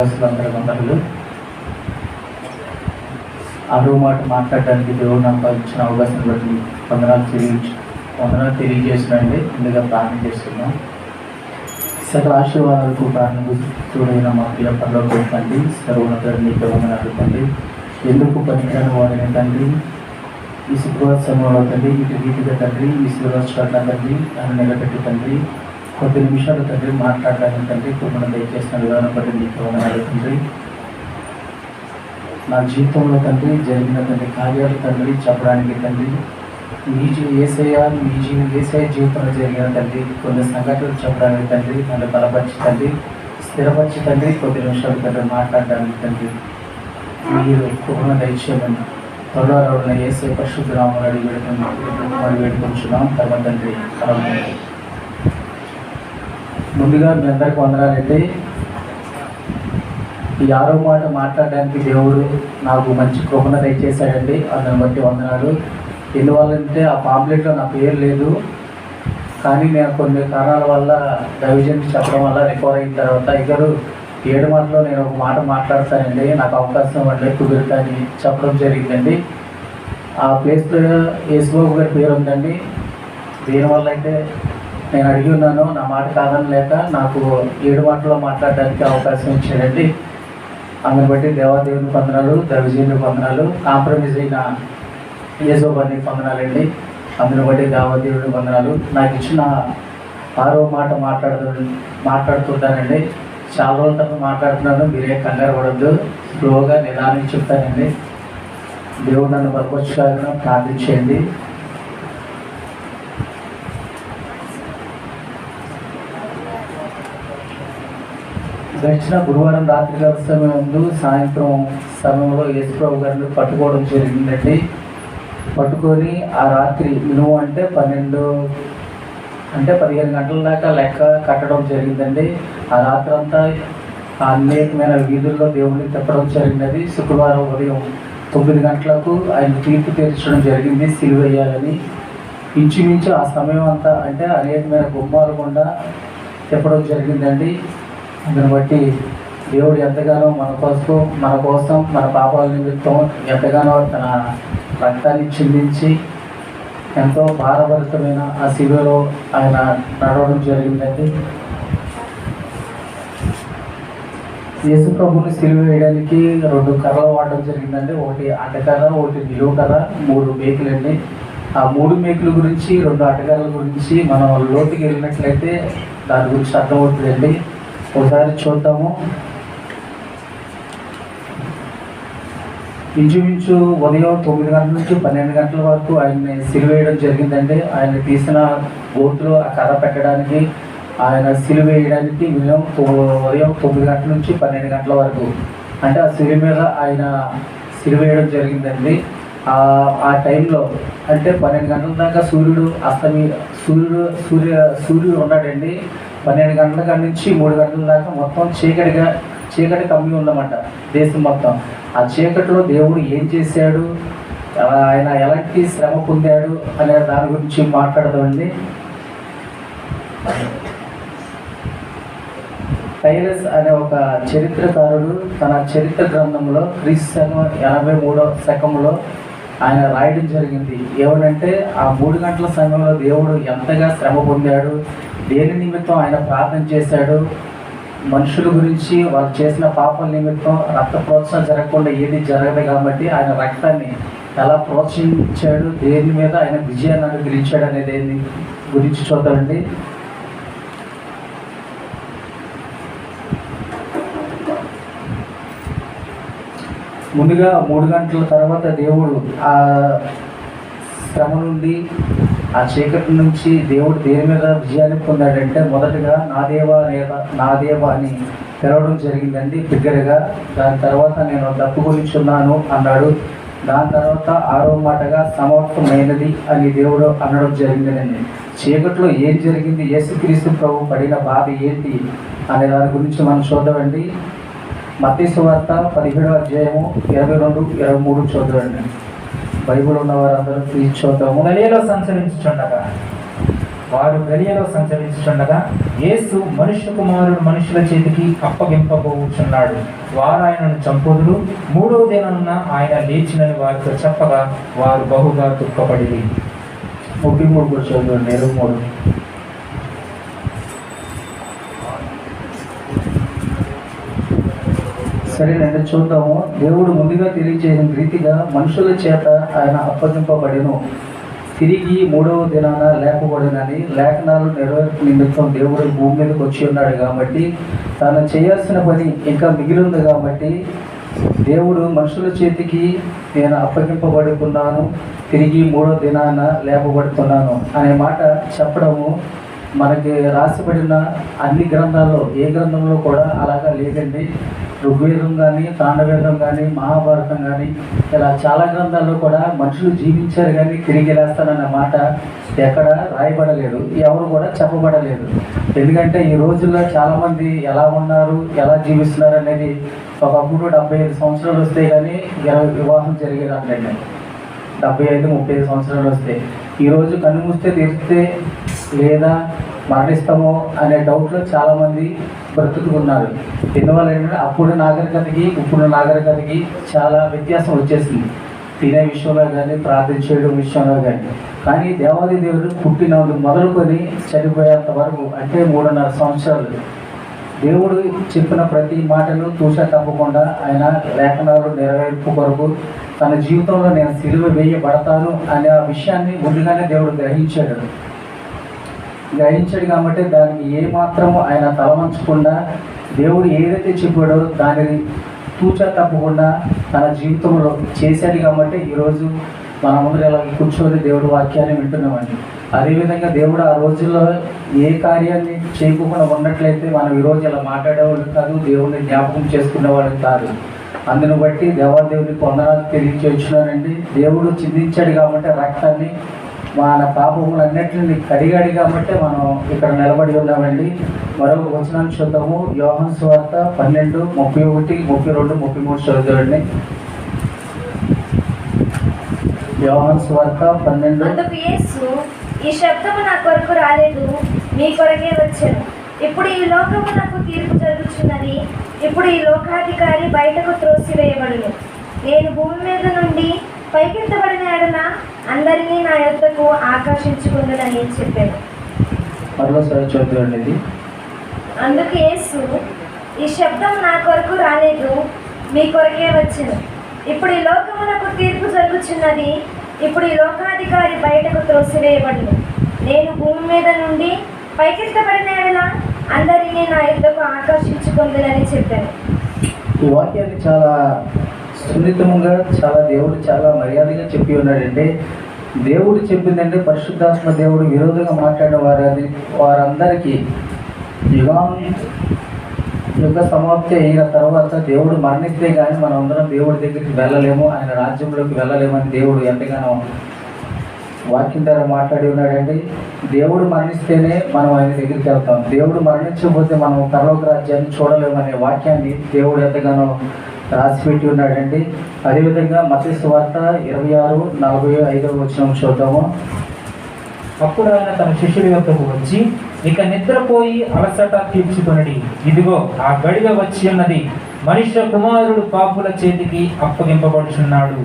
వందలు ఆరో మాట మాట్లాడడానికి దేవుడు నాకు ఇచ్చిన అవకాశం బట్టి వందనాలు తెలియజేసినండి. ముందుగా ప్రార్థన చేస్తున్నాం. సకల ఆశీర్వాదాలకు కారణభూతుడైన మా ప్రియ పరలోక తండ్రి, సర్వోన్నతుడు నీకు వందనాలు తండ్రి. ఎందుకు పనికిరాని వాడిన తండ్రి, ఈ శుక్రవారం సమయంలో తండ్రి, ఇటు రీతిగా తండ్రి, ఈ శుక్రవారం తండ్రి నన్ను నిలబెట్టి తండ్రి కొద్ది నిమిషాలు తండ్రి మాట్లాడడానికి తండ్రి కుటుంబం దయచేసిన విధానం బట్టి నీకు వందనాలు తండ్రి. నా జీవితంలో తండ్రి జరిగిన తండ్రి కార్యాలు తండ్రి చెప్పడానికి తండ్రి, ఏసఐ జీవితంలో జరిగిన తండ్రి కొన్ని సంఘటనలు చెప్పడానికి తండ్రి నన్ను బలపరిచి తండ్రి స్థిరపరిచి తండ్రి కొద్ది నిమిషాలు తండ్రి మాట్లాడడానికి తండ్రి మీరు కుటుంబం దయచేయమని త్వరలో ఏసఐ పరిశుద్ధ రాములు అడిగి వేడుకొంచున్నాం. తర్వాత తండ్రి ముందుగా మీ అందరికీ వందనాలండి. ఈ ఆరో మాట మాట్లాడడానికి దేవుడు నాకు మంచి కృపణ దయచేశాడండి. అందుని బట్టి వందనాలు. ఎందువల్లంటే ఆ పాంప్లెట్లో నా పేరు లేదు, కానీ నేను కొన్ని కారణాల వల్ల దైవజన్ చెప్పడం వల్ల రికవర్ అయిన తర్వాత ఇద్దరు 7 మాటలో నేను ఒక మాట మాట్లాడతానండి, నాకు అవకాశం వల్ల కుదురుతాని చెప్పడం జరిగిందండి. ఆ ప్లేస్లో యేసుబాబు గారి పేరు ఉందండి. దీనివల్ల అయితే నేను అడిగి ఉన్నాను, నా మాట కాదని లేక నాకు 7 మాటల్లో మాట్లాడడానికి అవకాశం ఇచ్చాడండి. అందుని బట్టి దేవాదేవుని వందనాలు, దైవజనుని వందనాలు, కాంప్రమైజ్ అయిన యేసుబాబుని వందనాలండి. అందుని బట్టి దేవాదేవుని వందనాలు. నాకు ఇచ్చిన ఆరో మాట మాట్లాడుతుంటానండి. చాలా రోజుల తర్వాత మాట్లాడుతున్నాను, మీరే కంగారు పడద్దు, స్లోగా నిదానికి చెప్తానండి. దేవుడు నన్ను బలపరచుకోవాలని ప్రార్థించేయండి. గడిచిన గురువారం రాత్రికాల సమయంలో సాయంత్రం సమయంలో యేసుప్రభు గారిని పట్టుకోవడం జరిగిందండి. పట్టుకొని ఆ రాత్రి మినిమం అంటే 15 గంటల దాకా లెక్క కట్టడం జరిగిందండి. ఆ రాత్రి అంతా అనేకమైన వీధుల్లో దేవుడిని తిప్పడం జరిగినది. శుక్రవారం ఉదయం 9 గంటలకు ఆయన తీర్పు తీర్చడం జరిగింది సిలువ వేయాలని. ఇంచుమించు ఆ సమయం అంతా అంటే అనేకమైన గుమ్మాలు గుండా తిప్పడం జరిగిందండి. అందుని బట్టి దేవుడు ఎంతగానో మన కోసం మన పాపాల నిమిత్తం ఎంతగానో తన రక్తాన్ని చిందించి ఎంతో భారభరితమైన ఆ శిలువలో ఆయన నడవడం జరిగిందండి. యేసు ప్రభుని సిలువ వేయడానికి 2 కర్రలు వాడడం జరిగిందండి. ఒకటి అడ్డకర్ర, ఒకటి నిలువ కర్ర, 3 మేకులండి. ఆ 3 మేకుల గురించి 2 అడ్డకర్రల గురించి మనం లోతుకి వెళ్ళినట్లయితే దాని గురించి అర్థమవుతుందండి. ఒకసారి చూద్దాము. ఇంచుమించు ఉదయం 9 గంటల నుంచి 12 గంటల వరకు ఆయన్ని సిలువ వేయడం జరిగిందండి. ఆయన తీసిన గోతులో ఆ కర్ర పెట్టడానికి, ఆయన సిలువ వేయడానికి ఉదయం 9 గంటల నుంచి 12 గంటల వరకు అంటే ఆ సిలువ మీద ఆయన సిలువ వేయడం జరిగిందండి. ఆ టైంలో అంటే 12 గంటల దాకా సూర్యుడు ఉన్నాడండి. 12 గంటల కాడి నుంచి 3 గంటల దాకా మొత్తం చీకటి కమ్మి ఉందన్నమాట దేశం మొత్తం. ఆ చీకటిలో దేవుడు ఏం చేశాడు, ఆయన ఎలాంటి శ్రమ పొందాడు అనే దాని గురించి మాట్లాడదామండి. టైలస్ అనే ఒక చరిత్రకారుడు తన చరిత్ర గ్రంథంలో క్రీస్తు 83వ శకంలో ఆయన రాయడం జరిగింది. ఏమనంటే ఆ 3 గంటల సమయంలో దేవుడు ఎంతగా శ్రమ పొందాడు, దేని నిమిత్తం ఆయన ప్రార్థన చేశాడు, మనుషుల గురించి వాళ్ళు చేసిన పాపల నిమిత్తం రక్త ప్రోత్సాహం జరగకుండా ఏది జరగదు కాబట్టి ఆయన రక్తాన్ని ఎలా ప్రోత్సహించాడు, దేని మీద ఆయన విజయాన్ని అనుగ్రహించాడు అనే దేని గురించి చూద్దామండి. ముందుగా 3 గంటల తర్వాత దేవుడు ఆ శ్రమ నుండి, ఆ చీకటి నుంచి దేవుడు దేని మీద విజయాన్ని పొందాడంటే మొదటగా నా దేవా అని పిలవడం జరిగిందండి బిగ్గరగా. దాని తర్వాత నేను తప్పుకొనిచున్నాను అన్నాడు. దాని తర్వాత 6వ మాటగా సమర్థమైనది అని దేవుడు అనడం జరిగిందండి. చీకట్లో ఏం జరిగింది, యేసుక్రీస్తు ప్రభు పడిన బాధ ఏంటి అనే దాని గురించి మనం చూద్దామండి. మత్తయి సువార్త 17వ అధ్యాయము 22, 23 చూద్దామండి. బైబిల్ ఉన్న వారందరూ ప్లీజ్ చూద్దాము. గలిలయలో సంచరించుచుండగా వారు గలియలో సంచరించుచుండగా యేసు మనుష్య కుమారుడు మనుషుల చేతికి అప్పగింపబోచున్నాడు, వారు ఆయనను చంపుదురు, మూడవ దినాన ఆయన లేచినని వారితో చెప్పగా వారు బహుగా దుఃఖపడి. 33 సరేనండి, చూద్దాము. దేవుడు ముందుగా తెలియజేసిన రీతిగా మనుషుల చేత ఆయన అప్పగింపబడెను, తిరిగి మూడవ దినాన లేపబడినని లేఖనాలు నెరవేర్పు నిమిత్తం దేవుడు భూమి మీదకి వచ్చి ఉన్నాడు కాబట్టి తాను చేయాల్సిన పని ఇంకా మిగిలింది కాబట్టి దేవుడు మనుషుల చేతికి నేను అప్పగింపబడుతున్నాను, తిరిగి మూడో దినాన లేపబడుతున్నాను అనే మాట చెప్పడము మనకి రాసిబడిన అన్ని గ్రంథాల్లో ఏ గ్రంథంలో కూడా అలాగా లేదండి. ఋగ్వేదం కానీ, తాండవేదం కానీ, మహాభారతం కానీ ఇలా చాలా గ్రంథాల్లో కూడా మనుషులు జీవించారు కానీ తిరిగి లేస్తానన్న మాట ఎక్కడ రాయబడలేదు, ఎవరు కూడా చెప్పబడలేదు. ఎందుకంటే ఈ రోజుల్లో చాలామంది ఎలా ఉన్నారు, ఎలా జీవిస్తున్నారు అనేది ఒకప్పుడు 75 సంవత్సరాలు వస్తే కానీ వివాహం జరిగేదాంటండి. 75-30 సంవత్సరాలు వస్తే ఈరోజు కన్ను మూస్తే తెరిస్తే లేదా మరణిస్తామో అనే డౌట్లో చాలామంది బ్రతుకుతున్నారు. ఎందువల్ల ఏంటంటే అప్పుడు నాగరికతకి ఇప్పుడు నాగరికతకి చాలా వ్యత్యాసం వచ్చేసింది, తినే విషయంలో కానీ, ప్రార్థన చేయడం విషయంలో కానీ దేవాది దేవుడు పుట్టిన మొదలుకొని చనిపోయేంత వరకు అంటే 3.5 సంవత్సరాలు దేవుడు చెప్పిన ప్రతి మాటను తూచా తప్పకుండా ఆయన లేఖనాలు నెరవేర్పు కొరకు తన జీవితంలో నేను సిలువ వేయబడతాను అనే ఆ విషయాన్ని ముందుగానే దేవుడు గ్రహించాడు కాబట్టి దానికి ఏమాత్రము ఆయన తలవంచకుండా దేవుడు ఏదైతే చెప్పాడో దానిని తూచా తప్పకుండా తన జీవితంలో చేశాడు కాబట్టి ఈరోజు మన ముందు ఇలా కూర్చొని దేవుడు వాక్యాన్ని వింటున్నామండి. అదేవిధంగా దేవుడు ఆ రోజుల్లో ఏ కార్యాన్ని చేయకుండా ఉన్నట్లయితే మనం ఈరోజు ఇలా మాట్లాడేవాళ్ళు కాదు, దేవుడిని జ్ఞాపకం చేసుకునేవాళ్ళు కాదు. అందును బట్టి దేవాదేవునికి వందనాలు తెలియచేస్తున్నానండి. దేవుడు చిందించాడు కాబట్టి రక్తాన్ని మన పాపములన్నిటిని కడిగాడు కాబట్టి మనం ఇక్కడ నిలబడి ఉన్నామండి. మరొక వచనాన్ని చూద్దాము. యోహాను సువార్త 12, 31, 32, 33 చదువుతారండి. యోహాను సువార్త 12. అందుకు యేసు, ఈ శబ్దము నా కొరకు రాలేదు, మీ కొరకే వచ్చాను. ఇప్పుడు ఈ లోకమునకు తీర్పు జరుగుతున్నది. ఇప్పుడు ఈ లోకాధికారి బయటకు త్రోసివేయబడును. నేను భూమి మీద నుండి పైకెత్తబడిన ఎడల అందరినీ నా యొద్దకు ఆకర్షించుకుందని చెప్పాను. అందుకు యేసు, ఈ శబ్దం నా కొరకు రాలేదు, మీ కొరకే వచ్చాను. ఇప్పుడు ఈ లోకమునకు తీర్పు జరుగుతున్నది. ఇప్పుడు ఈ లోకాధికారి బయటకు త్రోసివేయబడును. నేను భూమి మీద నుండి పైకెత్తబడిన ఎడల అందరినీ నా యొద్దకు ఆకర్షించుకుందని చెప్పాను. ఈ వాక్యాన్ని చాలా సున్నితంగా దేవుడు చాలా మర్యాదగా చెప్పి ఉన్నాడండి. దేవుడు చెప్పిందంటే పరిశుద్ధాత్మ దేవుడు విరోధంగా మాట్లాడిన వారందరికీ యుగ సమాప్తి అయిన తర్వాత దేవుడు మరణిస్తే కానీ మనం అందరం దేవుడి దగ్గరికి వెళ్ళలేము, ఆయన రాజ్యంలోకి వెళ్ళలేమని దేవుడు ఎంతగానో వాక్యం ద్వారా మాట్లాడి ఉన్నాడండి. దేవుడు మరణిస్తేనే మనం ఆయన దగ్గరికి వెళ్తాం, దేవుడు మరణించకపోతే మనం పరలోక రాజ్యాన్ని చూడలేమనే వాక్యాన్ని దేవుడు ఎంతగానో రాసిపెట్టి ఉన్నాడండి. అదేవిధంగా మత్తయి సువార్త 26:45 వచనం చూద్దాము. అప్పుడు ఆయన తన శిష్యుల యొద్దకు వచ్చి, ఇక నిద్రపోయి అలసట తీర్చుకొనడి, ఇదిగో ఆ గడియ వచ్చి ఉన్నది, మనుష్య కుమారుడు పాపుల చేతికి అప్పగింపబడుచున్నాడు.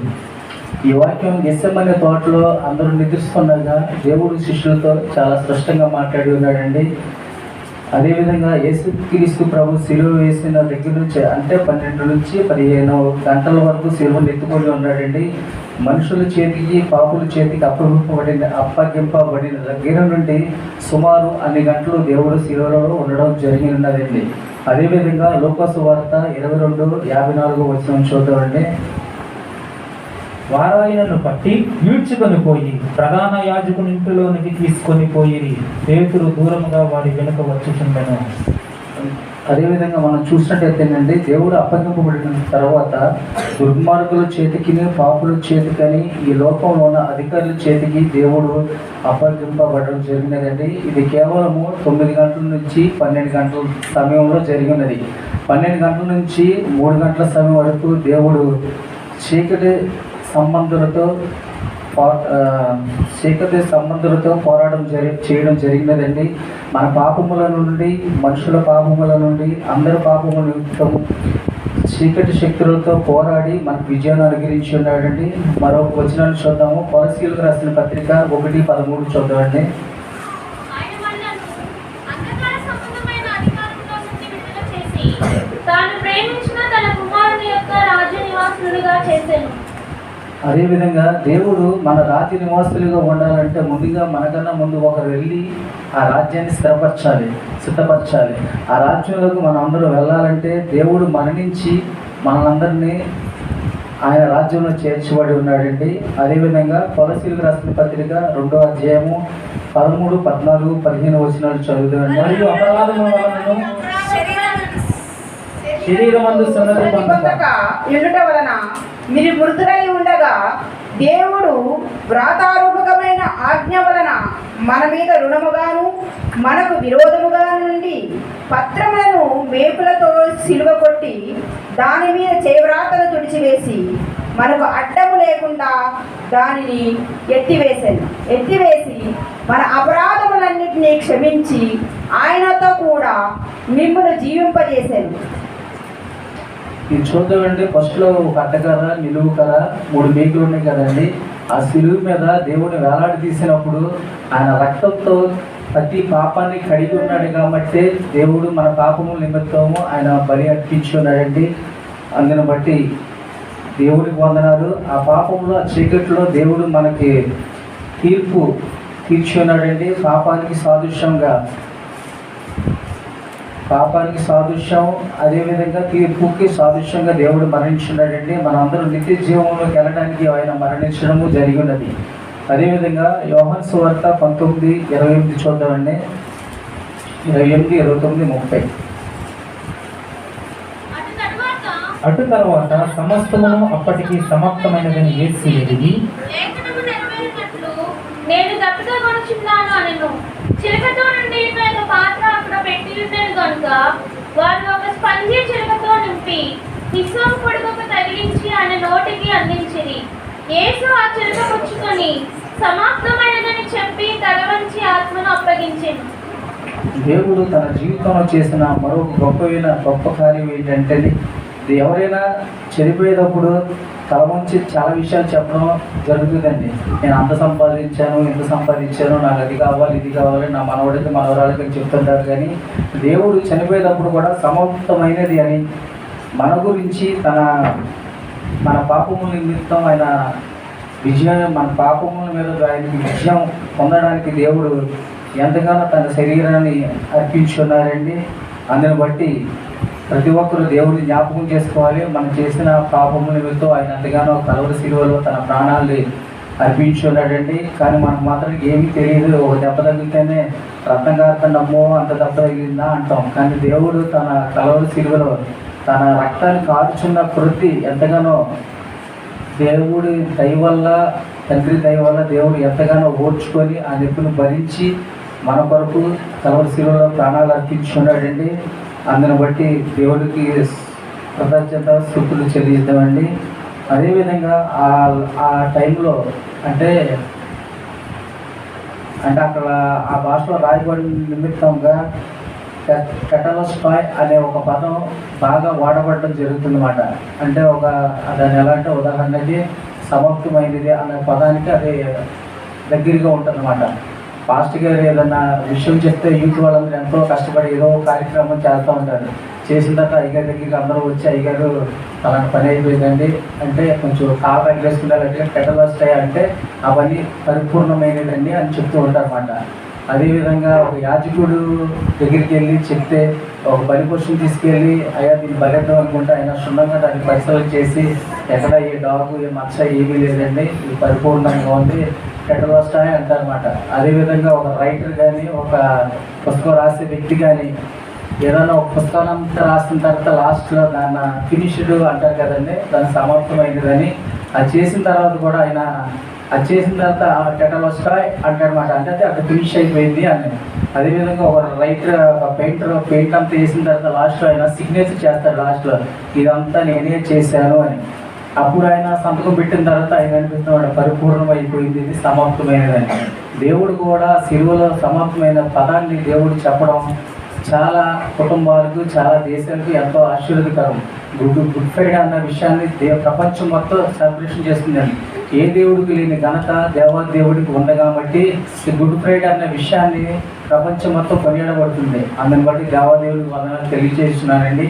ఈ వాక్యం గెత్సెమనే తోటలో అందరూ నిద్రిస్తుండగా దేవుడు శిష్యులతో చాలా స్పష్టంగా మాట్లాడి ఉన్నాడండి. అదేవిధంగా యేసుక్రీస్తు ప్రభు సిలువ వేసిన దగ్గర నుంచి అంటే 12 నుంచి 15 గంటల వరకు సిలువను ఎత్తుకొని ఉన్నాడండి. మనుషుల చేతికి పాపుల చేతికి అప్పగింపబడిన దగ్గర నుండి సుమారు అన్ని గంటలు దేవుడు సిలువలో ఉండడం జరిగి ఉన్నదండి. అదేవిధంగా లూకా సువార్త 22:54 వచనం చూద్దామండి. వారాయనను పట్టి ఈడ్చుకొని పోయి ప్రధాన యాజకుని ఇంటిలోనికి తీసుకొని పోయి పేతురు దూరముగా వాడి వెనుక వచ్చుచుండెను. అదేవిధంగా మనం చూసినట్టయితేనండి, దేవుడు అప్పగింపబడిన తర్వాత దుర్మార్గుల చేతికి పాపుల చేతికని ఈ లోకంలో ఉన్న అధికారుల చేతికి దేవుడు అప్పగింపబడడం జరిగినదండి. ఇది కేవలము 9 గంటల నుంచి 12 గంటల సమయంలో జరిగినది. 12 గంటల నుంచి 3 గంటల సమయం వరకు దేవుడు చీకటి సంబంధులతో చీకటి సంబంధులతో పోరాటం చేయడం జరిగినదండి. మన పాపముల నుండి, మనుషుల పాపముల నుండి, అందరి పాపముల నిమిత్తం చీకటి శక్తులతో పోరాడి మనకు విజయాన్ని అనుగ్రహించి ఉన్నాడండి. మరొక వచనాన్ని చూద్దాము. కొలస్సీయులకు రాసిన పత్రిక 1:13 చూద్దామండి. ఆయన మనలను అంధకార సంబంధమైన అధికారంలో నుండి విడుదల చేసి తాను ప్రేమించిన తన కుమారుని యొక్క రాజ్య నివాసులుగా చేసెను. అదేవిధంగా దేవుడు మన రాజ్య నివాసులుగా ఉండాలంటే ముందుగా మనకన్నా ముందు ఒకరు వెళ్ళి ఆ రాజ్యాన్ని సిద్ధపరచాలి. ఆ రాజ్యంలోకి మనం అందరూ వెళ్ళాలంటే దేవుడు మరణించి మనందరినీ ఆయన రాజ్యంలో చేర్చబడి ఉన్నాడండి. అదేవిధంగా కొలస్సీయులకు రాసిన పత్రిక 2వ అధ్యాయము 13, 14, 15 వచనాలు చదువుతామండి. మరియు అపరాధముల వలనను శరీరమందు సున్నతి పొందక ఉండుట వలన మీరు మృతులై ఉండగా దేవుడు వ్రాతారూపకమైన ఆజ్ఞ వలన మన మీద రుణముగాను మనకు విరోధముగా నుండి పత్రములను మేకులతో సిలువ కొట్టి దాని మీద చేవ్రాతను తుడిచివేసి మనకు అడ్డము లేకుండా దానిని ఎత్తివేసి మన అపరాధములన్నిటినీ క్షమించి ఆయనతో కూడా మిమ్మల్ని జీవింపజేశాను. ఇది చూద్దామండి. ఫస్ట్లో ఒక అడ్డకర్ర, నిలువు కర్ర, 3 మేకులు ఉన్నాయి కదండి. ఆ సిలువు మీద దేవుడిని వేలాడి తీసినప్పుడు ఆయన రక్తంతో ప్రతి పాపాన్ని కడిగి ఉన్నాడు కాబట్టి దేవుడు మన పాపము నిమిత్తము ఆయన బలి అర్పించి ఉన్నాడండి. అందుని బట్టి దేవుడికి వందనాలు. ఆ పాపంలో, ఆ చీకట్లో దేవుడు మనకి తీర్పు తీర్చి ఉన్నాడండి. పాపానికి సాదృశ్యం, అదేవిధంగా తీర్పుకి సాదృశ్యంగా దేవుడు మరణించున్నాడండి. మనందరూ నిత్య జీవంలోకి వెళ్ళడానికి ఆయన మరణించడము జరిగి ఉన్నది. అదేవిధంగా యోహాను సువార్త 19:28 చూద్దామండి. 28, 29, 30. అటు తర్వాత సమస్తమును అప్పటికి సమాప్తమైనదని యేసు ఎరిగి లేఖనము నెరవేరినట్లు నేను దప్పిగా కొనుచున్నాను అనెను. చిలకతో నుండి ఒక పాత్ర అక్కడ పెట్టి ఉండేది కనుక వారు ఒక స్పంజి చిలకతో నింపి హిస్సోపు పొడుగుకు తగిలించి ఆయన నోటికి అందించిరి. యేసు ఆ చిలక పుచ్చుకొని సమాప్తమైనదని చెప్పి తల వంచి ఆత్మను అప్పగించెను. దేవుడు తన జీవితంలో చేసిన మరొక గొప్ప కార్యం ఏంటంటే, ఎవరైనా చనిపోయేటప్పుడు తల వంచి చాలా విషయాలు చెప్పడం జరుగుతుందండి. నేను అంత సంపాదించాను, ఇంత సంపాదించాను, నాకు అది కావాలి, ఇది కావాలి, నా మనవడికి మనవరాలకి చెప్తుంటారు. కానీ దేవుడు చనిపోయేటప్పుడు కూడా సమాప్తమైనది అని మన గురించి మన పాపముల నిమిత్తం ఆయన మన పాపముల మీద ఆయనకి విజయం పొందడానికి దేవుడు ఎంతగానో తన శరీరాన్ని అర్పించున్నారండి. అందుని బట్టి ప్రతి ఒక్కరు దేవుడిని జ్ఞాపకం చేసుకోవాలి. మనం చేసిన పాపముల నిమిత్తం ఆయన ఎంతగానో కలవరి శిలువలో తన ప్రాణాలు అర్పించున్నాడండి. కానీ మనకు మాత్రం ఏమీ తెలియదు. ఒక దెబ్బ తగిలితేనే రక్తం కారుతుందమ్మో అంత దెబ్బ తగిలిందా అంటాం. కానీ దేవుడు తన కలవరి శిలువలో తన రక్తాన్ని కారుచున్న కృతి ఎంతగానో దేవుడి దయ వల్ల, తండ్రి దయ వల్ల దేవుడు ఎంతగానో ఓర్చుకొని ఆ నొప్పిని భరించి మన కొరకు కలవరి శిలువలో ప్రాణాలు అర్పించున్నాడండి. అందుని బట్టి దేవుడికి కృతజ్ఞత స్తుతులు చెల్లిద్దామండి. అదేవిధంగా ఆ టైంలో అంటే అక్కడ ఆ భాషలో రాయబడిన నిమిత్తంగా కెటలోస్టాయ్ అనే ఒక పదం బాగా వాడబడడం జరుగుతుందన్నమాట. అంటే దాని ఎలా అంటే ఉదాహరణకి సమాప్తమైనది అనే పదానికి అది దగ్గరగా ఉంటుందన్నమాట. పాస్ట్ గారు ఏదన్నా విషయం చెప్తే యూత్ వాళ్ళందరూ ఎంతో కష్టపడి ఏదో కార్యక్రమం చేస్తూ ఉంటారు. చేసిన తర్వాత అయ్యగారి దగ్గరికి అందరూ వచ్చి అయ్యగారు అలాంటి పని అయిపోయిందండి అంటే కొంచెం కాలు ఎగరేసుకుంటారంటే కెటలోస్టాయ్ అంటే అవన్నీ పరిపూర్ణమైనదండి అని చెప్తూ ఉంటారు అన్నమాట. అదేవిధంగా ఒక యాజకుడు దగ్గరికి వెళ్ళి చెప్తే ఒక బలి పశువుని తీసుకెళ్ళి అయ్యా దీన్ని బలిద్దాం అనుకుంటే ఆయన క్షుణ్ణంగా దాన్ని పరిశీలన చేసి ఎక్కడ ఏ డాగు ఏ మచ్చ ఏమీ లేదండి, ఇది పరిపూర్ణంగా ఉంది, కెటలోస్టాయ్ అంటారన్నమాట. అదేవిధంగా ఒక రైటర్ కానీ ఒక పుస్తకం రాసే వ్యక్తి కానీ ఏదైనా ఒక పుస్తకాన్ని అంతా రాసిన తర్వాత లాస్ట్లో దాన్ని ఫినిష్డ్ అంటారు కదండి, దాన్ని సమాప్తమైనదని. అది చేసిన తర్వాత కూడా ఆయన అది చేసిన తర్వాత కెటలోస్టాయ్ అంటారన్నమాట. అంటే అక్కడ ఫినిష్ అయిపోయింది అని. అదేవిధంగా ఒక రైటర్ ఒక పెయింట్ అంతా వేసిన తర్వాత లాస్ట్లో ఆయన సిగ్నేచర్ చేస్తాడు లాస్ట్లో, ఇదంతా నేనే చేశాను అని. అప్పుడు ఆయన సంతకం పెట్టిన తర్వాత ఆయన అనిపిస్తున్నాడు పరిపూర్ణం అయిపోయింది, ఇది సమాప్తమైనదని. దేవుడు కూడా సిలువలో సమాప్తమైన పదాన్ని దేవుడు చెప్పడం చాలా కుటుంబాలకు, చాలా దేశాలకు ఎంతో ఆశీర్వదకరం. గుడ్ ఫ్రైడే అన్న విషయాన్ని ప్రపంచం మొత్తం సెలబ్రేషన్ చేస్తుందండి. ఏ దేవుడికి లేని ఘనత దేవుడికి ఉంది కాబట్టి ఈ గుడ్ ఫ్రైడే అన్న విషయాన్ని ప్రపంచం మొత్తం కొనియాడబడుతుంది. అందుని బట్టి దేవాదేవుడికి వందనాలు తెలియజేస్తున్నానండి.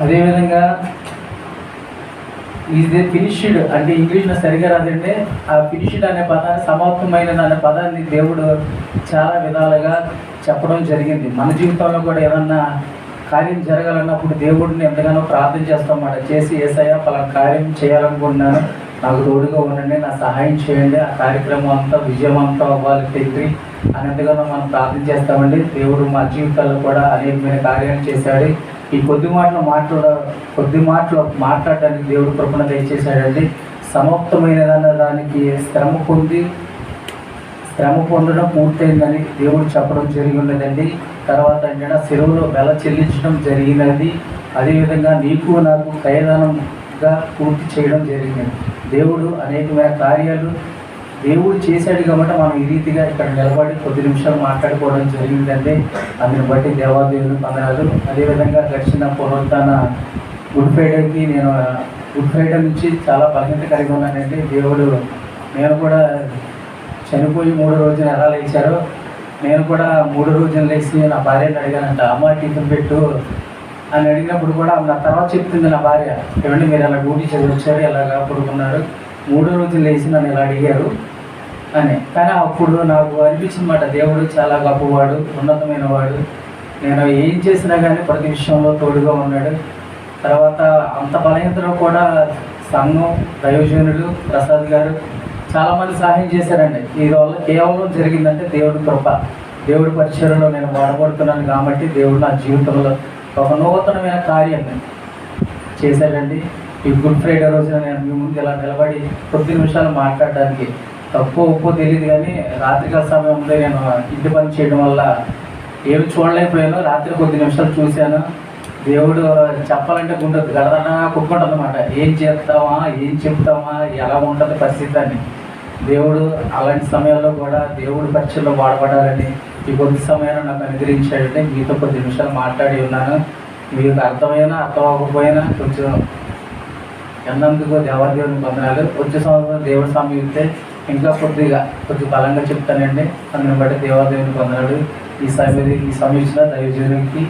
అదేవిధంగా ఈజ్ దే ఫినిష్డ్ అంటే ఇంగ్లీష్లో సరిగా రాదండి. ఆ ఫినిష్డ్ అనే పదాన్ని, సమాప్తమైనది అనే పదాన్ని దేవుడు చాలా విధాలుగా చెప్పడం జరిగింది. మన జీవితంలో కూడా ఏదన్నా కార్యం జరగాలన్నప్పుడు దేవుడిని ఎంతగానో ప్రార్థన చేస్తామన్నమాట. చేసి యేసయ్య పలానా కార్యం చేయాలనుకుంటున్నాను, నాకు తోడుగా ఉండండి, నా సహాయం చేయండి, ఆ కార్యక్రమం అంతా విజయవంతం అవ్వాలి తండ్రి అని ఎంతగానో మనం ప్రార్థన చేస్తామండి. దేవుడు మా జీవితాల్లో కూడా అనేకమైన కార్యాలు చేశాడు. ఈ కొద్ది మాటలు మాట్లాడడానికి దేవుడు కృపణ దయచేశాడండి. సమాప్తమైనదన్న దానికి శ్రమ పొందడం పూర్తయిందని దేవుడు చెప్పడం జరిగి ఉన్నదండి. తర్వాత ఏంటంటే సెలవులో వెల చెల్లించడం జరిగినది. అదేవిధంగా నీకు నాకు ప్రయాణంగా పూర్తి చేయడం జరిగింది. దేవుడు అనేకమైన కార్యాలు దేవుడు చేశాడు కాబట్టి మనం ఈ రీతిగా ఇక్కడ నిలబడి కొద్ది నిమిషాలు మాట్లాడుకోవడం జరిగిందండి. అందుని బట్టి దేవాదేవుని వందనాలు. అదేవిధంగా గడిచిన పునరుత్థాన గుడ్ ఫ్రైడేకి నేను గుడ్ ఫ్రైడే నుంచి చాలా బలహీనత కలిగి ఉన్నానండి. దేవుడు నేను కూడా చనిపోయి 3 రోజులు ఎలా లేచారో నేను కూడా 3 రోజులు లేచి నా భార్యని అడిగానంట, అమ్మ టిఫిన్ పెట్టు అని అడిగినప్పుడు కూడా నా తర్వాత చెప్తుంది నా భార్య, ఏమంటే మీరు అలా డ్యూటీ చదివి వచ్చారు, ఎలాగా పడుకున్నారు, 3 రోజులు లేచి నన్ను ఇలా అడిగారు అని. కానీ అప్పుడు నాకు అనిపించిందన్నమాట, దేవుడు చాలా గొప్పవాడు, ఉన్నతమైన వాడు, నేను ఏం చేసినా కానీ ప్రతి విషయంలో తోడుగా ఉన్నాడు. తర్వాత అంత బలహీనతలో కూడా సంఘం, దైవజనులు, ప్రసాద్ గారు చాలామంది సహాయం చేశారండి. ఈ వల్ల కేవలం జరిగిందంటే దేవుడి కృప, దేవుడి పరిచయంలో నేను వాడబడుతున్నాను కాబట్టి దేవుడు నా జీవితంలో ఒక నూతనమైన కార్యాన్ని చేశాడండి. ఈ గుడ్ ఫ్రైడే రోజున నేను మీ ముందు ఇలా నిలబడి కొద్ది నిమిషాలు మాట్లాడడానికి తప్పు ఒప్పు తెలియదు, కానీ రాత్రికాల సమయంలో నేను ఇంటి పని చేయడం వల్ల ఏమి చూడలేకపోయాను. రాత్రి కొద్ది నిమిషాలు చూశాను. దేవుడు చెప్పాలంటే గుండదు గడదన్నా కుక్కుంటుంది అన్నమాట. ఏం చేస్తామా, ఏం చెప్తామా, ఎలా ఉంటుంది పరిస్థితి అని. దేవుడు అలాంటి సమయాల్లో కూడా దేవుడి పరిచయంలో వాడబడాలని ఈ కొద్ది సమయాన్ని నాకు అనుగ్రహించాడంటే మీతో కొద్ది నిమిషాలు మాట్లాడి ఉన్నాను. మీకు అర్థమైనా అర్థం అవ్వకపోయినా కొంచెం ఎన్నందుకు దేవాదేవుని వందనాలు. వచ్చే సంవత్సరం దేవుడి సమయం ఇస్తే ఇంకా కొంచెం బలంగా చెప్తానండి. అందుని బట్టి దేవాదేవుని వందనాలు. ఈ సమయం ఇచ్చిన దైవజనునికి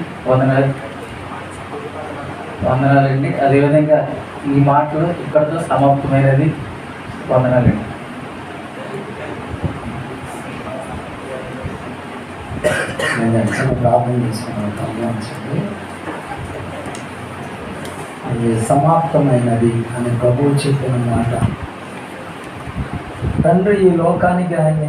వందనాలండి. అదేవిధంగా ఈ మాటలు ఇక్కడితో సమాప్తమైనది. వందనాలండి. నేను యాక్చువల్గా ప్రార్థన చేసుకున్నాను తమ్ముడు. అది సమాప్తమైనది అని ప్రభువు చెప్పిన మాట. తండ్రి ఈ లోకానికి ఆయన